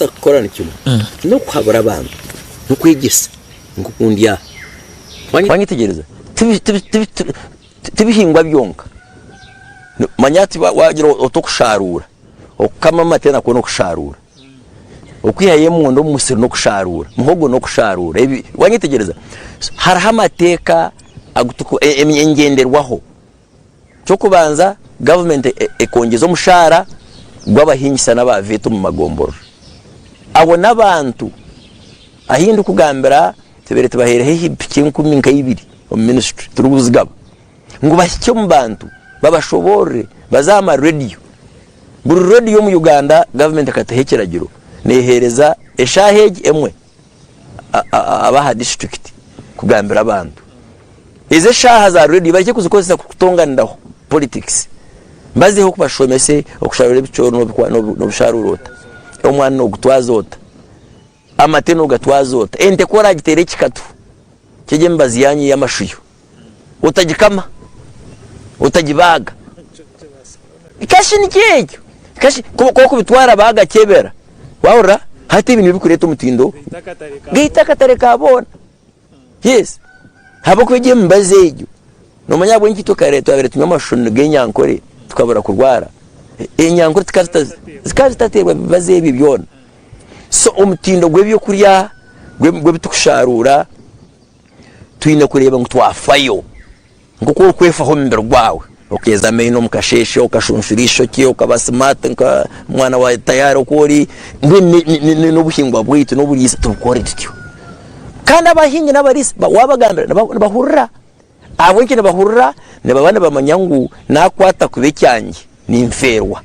basa korana cyuma no kwabura abantu no kwigisa ngukundya wanyitegereza tibihingwa byonka manyati wagira otokusharura okama tena ko no kusharura okwihaye mundo musiro no kusharura muhogo no kusharura ibi wanyitegereza haraha amateka agutuko engenderwaho cyo kubanza government ekongeza umushara gwabahinyisa n'abaveto mu magomboro abo nabantu ahindu kugambira teberete baherehe hipikinkumi nkayibiri mu ministry turubuzigaba ngo bashyike mu bantu babashobore bazama radio buri radio mu Uganda government akatahekiragiro nehereza eshahege emwe abaha district kugambira abantu ize shaha za radio barike kuzikozesa kutonganiraho politics bazeho kubashomese okusharura ibicono no bisharurota omwana no gutwazota amateno gatwazota ente kora gitere kikatu kije mbazi yanyi yamashuyo utagikama utagibaga ikashi nikyejo kashi ko bitwara baga kebera wahora hati ibintu bikureta umutindo gita katareka abona yes habo kweje mbazejo no manyabo nkito kareto abere tunyamashuno genyankore tukabura kurwara enyankore zikazitatebwa baze bibyona so umutindo gwebyo kurya gwe bitukusharura twine kureba ngo twafayo nguko kwefaho mbere gwawe okeza meino mukasheshe okashunsurisho cyo ukabasmart nka mwana wa tayari okori no buhingwa bwitu no burisa tukore tutyo kandi abahingi n'abarisi wabagambira bahurra abo nkine bahurra ne babana bamanyangu nakwata kubecyange ni mferwa